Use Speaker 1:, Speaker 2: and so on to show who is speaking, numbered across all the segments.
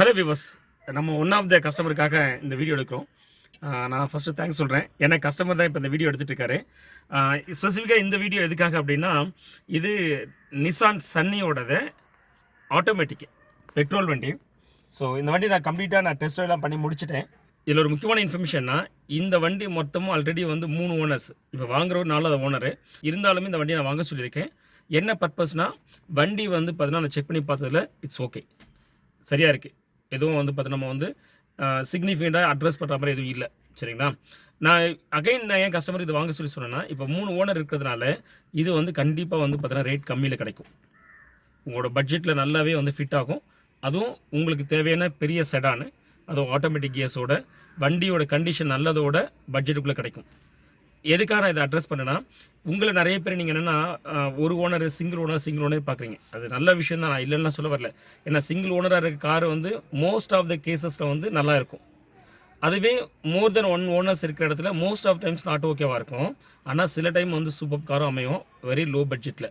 Speaker 1: Hello viewers, நம்ம one of the கஸ்டமருக்காக இந்த video எடுக்கிறோம். நான் ஃபஸ்ட்டு தேங்க்ஸ் சொல்கிறேன். ஏன்னா கஸ்டமர் தான் இப்போ இந்த வீடியோ எடுத்துகிட்டு இருக்காரு. ஸ்பெசிஃபிக்காக இந்த வீடியோ எதுக்காக அப்படின்னா, இது நிசான் சன்னியோடது ஆட்டோமேட்டிக் பெட்ரோல் வண்டி. ஸோ இந்த வண்டி நான் கம்ப்ளீட்டாக டெஸ்ட் எல்லாம் பண்ணி முடிச்சுட்டேன். இதில் ஒரு முக்கியமான இன்ஃபர்மேஷன்னா, இந்த வண்டி மொத்தமும் ஆல்ரெடி 3 ஓனர்ஸ். இப்போ வாங்குற ஒரு 4வது ஓனரு இருந்தாலுமே இந்த வண்டியை நான் வாங்க சொல்லியிருக்கேன். என்ன பர்பஸ்னால், வண்டி பார்த்தீங்கன்னா நான் செக் பண்ணி பார்த்ததில் இட்ஸ் ஓகே, சரியாக இருக்குது. எதுவும் பார்த்தீங்கன்னா நம்ம சிக்னிஃபிகண்ட்டாக அட்ரஸ் பண்ணுற மாதிரி எதுவும் இல்லை, சரிங்களா? நான் ஏன் கஸ்டமர் இது வாங்க சொன்னேன்னா, இப்போ 3 ஓனர் இருக்கிறதுனால இது கண்டிப்பாக பார்த்தீங்கன்னா ரேட் கம்மியில் கிடைக்கும். உங்களோட பட்ஜெட்டில் நல்லாவே ஃபிட் ஆகும். அதுவும் உங்களுக்கு தேவையான பெரிய செடானு, அதுவும் ஆட்டோமேட்டிக் கியர்ஸோட, வண்டியோட கண்டிஷன் நல்லதோட பட்ஜெட்டுக்குள்ளே கிடைக்கும். எதுக்காக நான் இதை அட்ரஸ் பண்ணேன்னா, உங்களை நிறைய பேர் நீங்கள் என்னென்னா ஒரு ஓனர் சிங்கிள் ஓனர் பார்க்குறீங்க. அது நல்ல விஷயம் தான், நான் இல்லைன்னா சொல்ல வரல. ஏன்னா சிங்கிள் ஓனராக இருக்க கார் மோஸ்ட் ஆஃப் த கேசஸில் நல்லா இருக்கும். அதுவே மோர் தென் 1 ஓனர்ஸ் இருக்கிற இடத்துல மோஸ்ட் ஆஃப் டைம்ஸ் நாட் ஓகேவாக இருக்கும். ஆனால் சில டைம் சூப்பர் காரும் அமையும் வெரி லோ பட்ஜெட்டில்.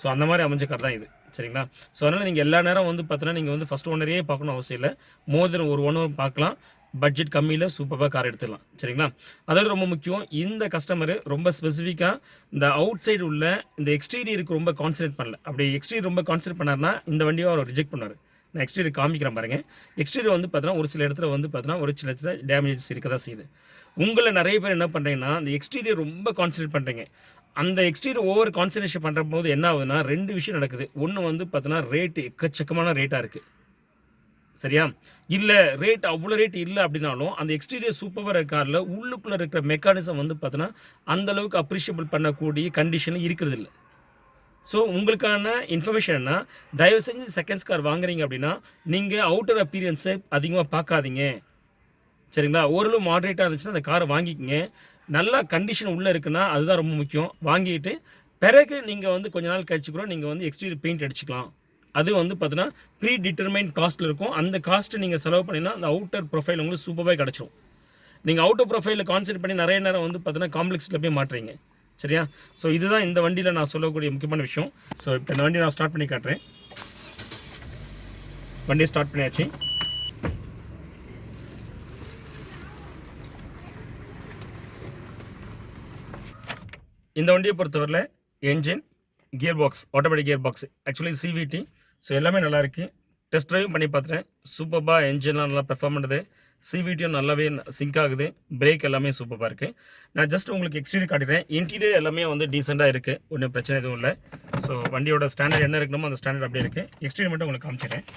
Speaker 1: ஸோ அந்த மாதிரி அமைஞ்ச கார் தான் இது, சரிங்களா? ஸோ அதனால் நீங்கள் எல்லா நேரம் பார்த்தீங்கன்னா நீங்கள் ஃபஸ்ட் ஓனரே பார்க்கணும் அவசியம் இல்லை. மோர் தென் ஒரு ஓனர் பார்க்கலாம். பட்ஜெட் கம்மியில் சூப்பராக கார் எடுத்துடலாம், சரிங்களா? அதாவது ரொம்ப முக்கியம், இந்த கஸ்டமரு ரொம்ப ஸ்பெசிஃபிக்காக இந்த அவுட் சைடு உள்ள இந்த எக்ஸ்டீரியருக்கு ரொம்ப கான்சன்ட்ரேட் பண்ணல. அப்படி எக்ஸ்டீரியர் ரொம்ப கான்சன்ட்ரேட் பண்ணார்னா இந்த வண்டியை அவர் ரிஜெக்ட் பண்ணார். நான் எக்ஸ்டீரியர் காமிக்கிறேன் பாருங்கள். எக்ஸ்டீரியர் பார்த்தீங்கன்னா ஒரு சில இடத்துல பார்த்தீங்கன்னா ஒரு சில இடத்துல டேமேஜஸ் இருக்க தான் செய்யுது. உங்களை நிறைய பேர் என்ன பண்ணுறீங்கன்னா, அந்த எக்ஸ்டீரியர் ரொம்ப கான்சன்ட்ரேட் பண்ணுறீங்க. அந்த எக்ஸ்டீரியர் ஓவர் கான்சன்ட்ரேஷன் பண்ணுற போது என்ன ஆகுதுன்னா, 2 விஷயம் நடக்குது. ஒன்று பார்த்தீங்கன்னா ரேட்டு எக்கச்சக்கமான ரேட்டாக இருக்குது, சரியா? இல்லை ரேட் அவ்வளோ ரேட் இல்லை அப்படின்னாலும் அந்த எக்ஸ்டீரியர் சூப்பராக காரில் உள்ளுக்குள்ளே இருக்கிற மெக்கானிசம் பார்த்தீங்கன்னா அந்தளவுக்கு அப்ரிஷியபிள் பண்ணக்கூடிய கண்டிஷனில் இருக்கிறது இல்லை. ஸோ உங்களுக்கான இன்ஃபர்மேஷன் என்ன, தயவு செஞ்சு செகண்ட்ஸ் கார் வாங்குறீங்க அப்படின்னா நீங்கள் அவுட்டர் அப்பீரியன்ஸை அதிகமாக பார்க்காதீங்க, சரிங்களா? ஓரளவு மாடரேட்டாக இருந்துச்சுன்னா அந்த காரை வாங்கிக்கிங்க. நல்லா கண்டிஷன் உள்ளே இருக்குன்னா அதுதான் ரொம்ப முக்கியம். வாங்கிட்டு பிறகு நீங்கள் கொஞ்ச நாள் கழிச்சு கூட நீங்கள் எக்ஸ்டீரியர் பெயிண்ட் அடிச்சுக்கலாம். அது பார்த்தீங்கன்னா ப்ரீ டிட்டர்மைன் காஸ்ட்டில் இருக்கும். அந்த காஸ்ட்டு நீங்கள் செலவு பண்ணிங்கன்னா அந்த அவுட்டர் ப்ரொஃபைல் உங்களுக்கு சூப்பராக கிடச்சிரும். நீங்கள் அவுட்டர் ப்ரொஃபைலில் கான்சென்ட்ரேட் பண்ணி நிறைய நேரம் பார்த்தீங்கன்னா காம்ப்ளெக்ஸில் போய் மாட்டுறீங்க, சரியா? ஸோ இதுதான் இந்த வண்டியில் நான் சொல்லக்கூடிய முக்கியமான விஷயம். ஸோ இப்போ இந்த வண்டியை நான் ஸ்டார்ட் பண்ணி காட்டுறேன். வண்டியை ஸ்டார்ட் பண்ணியாச்சு. இந்த வண்டியை பொறுத்தவரையில் engine, gear box, automatic gear box, actually CVT. So எல்லாமே நல்லாயிருக்கு. டெஸ்ட் ட்ரைவும் பண்ணி பார்த்துட்டேன். சூப்பராக என்ஜின்லாம் நல்லா பெர்ஃபார்ம் பண்ணுது. சிவிடியும் நல்லாவே சிங்க் ஆகுது. பிரேக் எல்லாமே சூப்பராக இருக்குது. நான் ஜஸ்ட் உங்களுக்கு எக்ஸ்டீரியர் காட்டிடுறேன். இன்டீரியர் எல்லாமே டீசெண்டாக இருக்குது, ஒன்றும் பிரச்சனை எதுவும் இல்லை. ஸோ வண்டியோட ஸ்டாண்டர்ட் என்ன இருக்கணுமோ அந்த ஸ்டாண்டர்ட் அப்படியே இருக்குது. எக்ஸ்டீரியர் மட்டும் உங்களுக்கு காமிச்சிடுறேன்.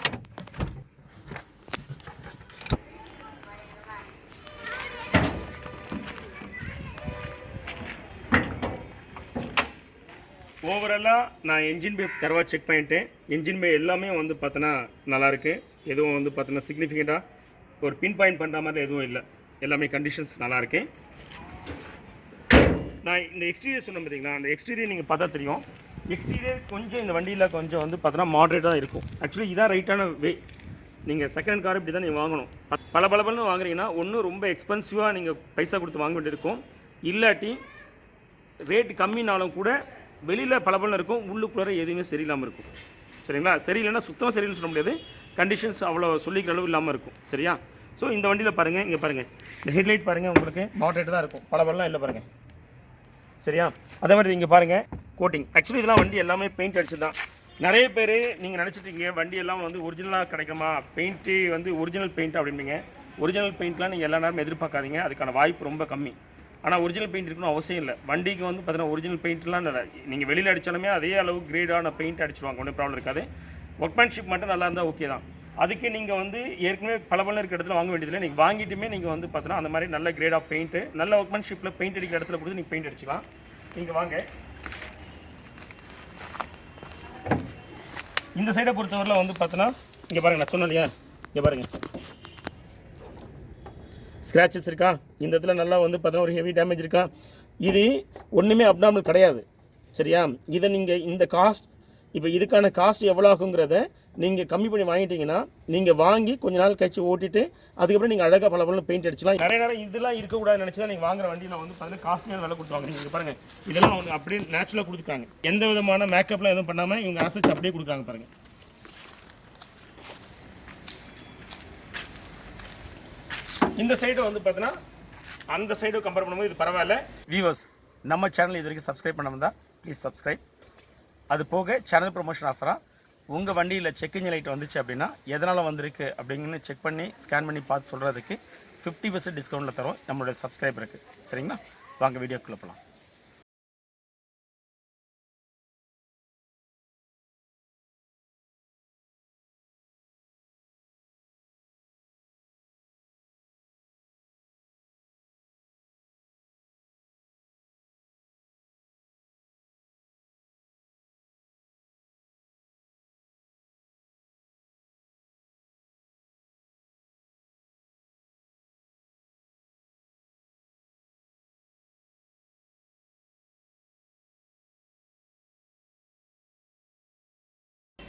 Speaker 1: ஓவராலாக நான் என்ஜின் பே தரவா செக் பண்ணிட்டேன். என்ஜின் பே எல்லாமே பார்த்தோன்னா நல்லாயிருக்கு. எதுவும் பார்த்தோன்னா சிக்னிஃபிகண்ட்டாக ஒரு பின் பாயிண்ட் பண்ணுற மாதிரி எதுவும் இல்லை. எல்லாமே கண்டிஷன்ஸ் நல்லாயிருக்கு. நான் இந்த எக்ஸ்டீரியர் சொன்னேன் பார்த்தீங்களா, அந்த எக்ஸ்டீரியர் நீங்கள் பார்த்தா தெரியும். எக்ஸ்டீரியர் கொஞ்சம் இந்த வண்டியில் கொஞ்சம் பார்த்தோன்னா மாடரேட்டாக இருக்கும். ஆக்சுவலி இதான் ரைட்டான வே. நீங்கள் செகண்ட் கார் இப்படி தான் நீங்கள் வாங்கணும். பளபளபன்னு வாங்குறீங்கன்னா ஒன்றும் ரொம்ப எக்ஸ்பென்சிவாக நீங்கள் பைசா கொடுத்து வாங்க வேண்டியிருக்கும். இல்லாட்டி ரேட் கம்மினாலும் கூட வெளியில் பளபளன்னு இருக்கும், உள்ளுக்குள்ளே எதுவுமே சரியில்லாமல் இருக்கும், சரிங்களா? சரியில்லைன்னா சுத்தமாக சரியில்லைன்னு சொல்ல முடியாது. கண்டிஷன்ஸ் அவ்வளோ சொல்லிக்கிற அளவு இல்லாமல் இருக்கும், சரியா? ஸோ இந்த வண்டியில் பாருங்கள், இங்கே பாருங்கள், இந்த ஹெட்லைட் பாருங்கள், உங்களுக்கு மாடரேட் தான் இருக்கும், பளபளலாம் இல்லை பாருங்கள், சரியா? அதே மாதிரி இங்கே பாருங்கள் கோட்டிங். ஆக்சுவலி இதெல்லாம் வண்டி எல்லாமே பெயிண்ட் அடிச்சு தான். நிறைய பேர் நீங்கள் நினச்சிட்டீங்க வண்டி எல்லாம் ஒரிஜினலாக கிடைக்குமா, பெயிண்ட்டு ஒரிஜினல் பெயிண்ட் அப்படின்பீங்க. ஒரிஜினல் பெயிண்ட்லாம் நீங்கள் எல்லா நேரமும் எதிர்பார்க்காதீங்க, அதுக்கான வாய்ப்பு ரொம்ப கம்மி. ஆனால் ஒரிஜினல் பெயிண்ட் இருக்கணும் அவசியம் இல்லை. வண்டிக்கு பார்த்தீங்கன்னா ஒரிஜினல் பெயிண்ட்லாம் இல்லை. நீங்கள் வெளியில் அடித்தாலுமே அதே அளவு கிரேடான பெயிண்ட் அடிச்சுடுவாங்க, ஒன்றும் ப்ராப்ளம் இருக்காது. ஒர்க்மேன்ஷிப் மட்டும் நல்லா இருந்தால் ஓகே தான். அதுக்கு நீங்கள் ஏற்கனவே பளபளன்னு இருக்கிற இடத்துல வாங்க வேண்டியதில்லை. நீங்கள் வாங்கிட்டுமே நீங்கள் பார்த்தீங்கன்னா அந்த மாதிரி நல்ல கிரேட் ஆஃப் பெயிண்ட்டு, நல்ல ஒர்க்மேன்ஷிப்பில் பெயிண்ட் அடிக்கிற இடத்துல கொடுத்து நீங்கள் பெயிண்ட் அடிச்சுக்கலாம். நீங்கள் வாங்க. இந்த சைடை பொறுத்தவரையில் பார்த்தீங்கன்னா இங்கே பாருங்கள், நான் சொன்னேன் இல்லையா, இங்கே பாருங்கள் ஸ்க்ராச்சஸ் இருக்கா, இந்த இடத்துல நல்லா பார்த்தீங்கன்னா ஒரு ஹெவி டேமேஜ் இருக்கா. இது ஒன்றுமே அப்நார்மல் கிடையாது, சரியா? இதை நீங்கள் இந்த காஸ்ட், இப்போ இதுக்கான காஸ்ட் எவ்வளோ ஆகுங்கிறத நீங்கள் கம்மி பண்ணி வாங்கிட்டீங்கன்னா நீங்கள் வாங்கி கொஞ்ச நாள் கழிச்சு ஓட்டிட்டு அதுக்கப்புறம் நீங்கள் அழகாக பளபளன்னு பெயிண்ட் அடிச்சுலாம். நிறைய நேரம் இதெல்லாம் இருக்கக்கூடாதுன்னு நினச்சி தான் நீங்கள் வாங்குற வண்டியில் பார்த்தீங்கன்னா காஸ்ட்லியான விலை கொடுத்துவாங்க. நீங்கள் பாருங்கள், இதெல்லாம் அவங்க அப்படியே நேச்சுரலாக கொடுத்துருக்காங்க. எந்த விதமான மேக்கப்லாம் எதுவும் பண்ணாமல் இவங்க அசைச்சு அப்படியே கொடுக்குறாங்க பாருங்கள். இந்த சைடு வந்து பார்த்தீங்கன்னா அந்த சைடு கம்பேர் பண்ணும்போது இது பரவாயில்ல. வியூவர்ஸ், நம்ம சேனல் இது வரைக்கும் சப்ஸ்கிரைப் பண்ணாமல் தான் ப்ளீஸ் சப்ஸ்கிரைப். அது போக சேனல் ப்ரொமோஷன் ஆஃபராக உங்கள் வண்டியில் செக் இன்ஜின் லைட் வந்துச்சு அப்படின்னா எதனால் வந்திருக்கு அப்படிங்கன்னு செக் பண்ணி ஸ்கேன் பண்ணி பார்த்து சொல்கிறதுக்கு 50% டிஸ்கவுண்ட்டில் தரோம் நம்மளுடைய சப்ஸ்கிரைபருக்கு. சரிங்களா? வாங்க வீடியோக்குள்ளே போகலாம்.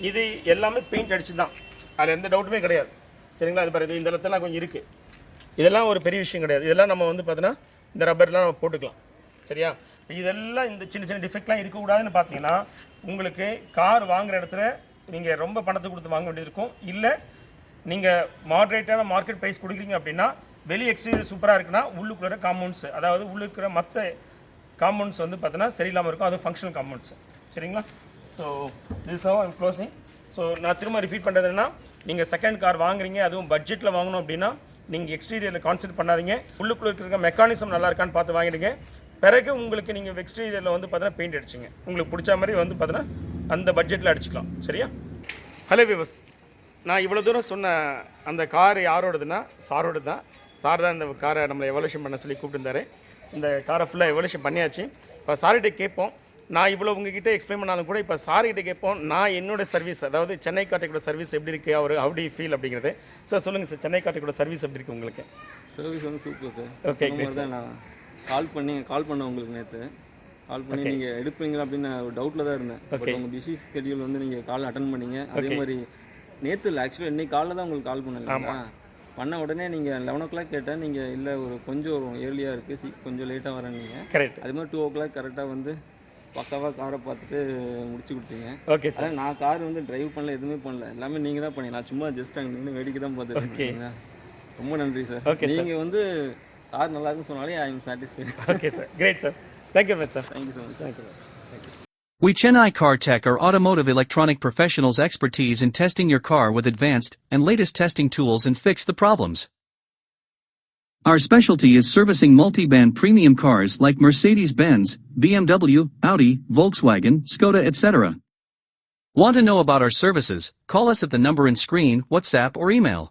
Speaker 1: இது எல்லாமே பெயிண்ட் அடிச்சு தான், அதில் எந்த டவுட்டுமே கிடையாது. சரிங்களா? அது பாருங்கள், இந்த இடத்துலாம் கொஞ்சம் இருக்குது. இதெல்லாம் ஒரு பெரிய விஷயம் கிடையாது. இதெல்லாம் நம்ம வந்து பார்த்தீங்கன்னா இந்த ரப்பர்லாம் நம்ம போட்டுக்கலாம். சரியா? இதெல்லாம் இந்த சின்ன சின்ன டிஃபெக்ட்லாம் இருக்கக்கூடாதுன்னு பார்த்தீங்கன்னா உங்களுக்கு கார் வாங்குகிற இடத்துல நீங்கள் ரொம்ப பணத்தை கொடுத்து வாங்க வேண்டியது இருக்கும். இல்லை நீங்கள் மாட்ரேட்டான மார்க்கெட் ப்ரைஸ் கொடுக்குறீங்க அப்படின்னா வெளி எக்ஸ்டீரியர் சூப்பராக இருக்குன்னா உள்ளுக்குள்ள காம்பவுண்ட்ஸ், அதாவது உள்ளுக்குற மற்ற காம்பவுண்ட்ஸ் வந்து பார்த்தீங்கன்னா சரியில்லாமல் இருக்கும். அது ஃபங்க்ஷனல் காம்பவுண்ட்ஸ். சரிங்களா? So this how I'm closing. So நான் திரும்ப ரிப்பீட் பண்ணுறதுன்னா, நீங்கள் செகண்ட் கார் வாங்குறீங்க, அதுவும் பட்ஜெட்டில் வாங்கணும் அப்படின்னா நீங்கள் எக்ஸ்டீரியரில் கான்சென்ட்ரேட் பண்ணாதீங்க. உள்ளுக்குள்ளே இருக்கிற மெக்கானிசம் நல்லா இருக்கான்னு பார்த்து வாங்கிடுங்க. பிறகு உங்களுக்கு நீங்கள் எக்ஸ்டீரியரில் வந்து பார்த்தீங்கன்னா பெயிண்ட் அடிச்சிங்க, உங்களுக்கு பிடிச்ச மாதிரி வந்து பார்த்தீங்கன்னா அந்த பட்ஜெட்டில் அடிச்சுக்கலாம். சரியா? ஹலோ வியூவர்ஸ், நான் இவ்வளோ தூரம் சொன்ன அந்த கார் யாரோடதுன்னா சாரோடு தான். சார் தான் இந்த காரை நம்மளை எவல்யூஷன் பண்ண சொல்லி கூப்பிட்டுருந்தாரு. இந்த காரை ஃபுல்லாக எவல்யூஷன் பண்ணியாச்சு. இப்போ சார்கிட்ட கேட்போம், நான் இவ்வளோ உங்ககிட்ட எக்ஸ்பிளைன் பண்ணாலும் கூட இப்போ சார்கிட்ட கேட்போம், நான் என்னோட சர்வீஸ், அதாவது சென்னை கார்டெக்கோட சர்வீஸ் எப்படி இருக்குது, அவர் ஹவ் டு யூ ஃபீல் அப்படிங்கிறது. சார் சொல்லுங்கள் சார், சென்னை கார்டெக்கோட சர்வீஸ் எப்படி இருக்குது உங்களுக்கு?
Speaker 2: சர்வீஸ் வந்து சூப்பர் சார்.
Speaker 1: ஓகே,
Speaker 2: தான் நான் கால் பண்ணேன் உங்களுக்கு நேற்று. கால் பண்ணி நீங்கள் எடுப்பீங்களா அப்படின்னு ஒரு டவுட்டில் தான் இருந்தேன். பட் உங்கள் பிஸி ஸ்கெடியூல் வந்து நீங்கள் கால் அட்டன் பண்ணீங்க. அதே மாதிரி நேற்று இல்லை, ஆக்சுவலாக இன்னைக்கு காலையில் தான் உங்களுக்கு கால் பண்ணல. பண்ண உடனே நீங்கள் 11 o'clock கேட்டேன். நீங்கள் இல்லை ஒரு கொஞ்சம் ஏர்லியாக இருக்குது, கொஞ்சம் லேட்டாக வரேன் நீங்கள்.
Speaker 1: கரெக்ட்.
Speaker 2: அது மாதிரி 2 o'clock கரெக்டாக வந்து பக்காவாக காரை பார்த்துட்டு முடிச்சு கொடுத்தீங்க.
Speaker 1: Okay sir.
Speaker 2: நான் கார் வந்து டிரைவ் பண்ணல, எதுவுமே பண்ணல, எல்லாமே நீங்கள் தான் பண்ணி. நான் சும்மா ஜஸ்ட் அங்கே நின்று வேடிக்கை தான் பார்த்துருக்கீங்க. ரொம்ப நன்றி சார்.
Speaker 1: ஓகே,
Speaker 2: நீங்கள் வந்து கார் நல்லா இருக்குன்னு சொன்னாலே I am satisfied.
Speaker 1: Okay sir, great sir. Thank you much sir.
Speaker 2: Thank you so much.
Speaker 1: Thank you.
Speaker 3: We Chennai Car-TECH are automotive electronic professionals expertise in testing your car with advanced and latest testing tools and fix the problems. Our specialty is servicing multiband premium cars like Mercedes-Benz, BMW, Audi, Volkswagen, Skoda etc. Want to know about our services? Call us at the number in screen, WhatsApp or email.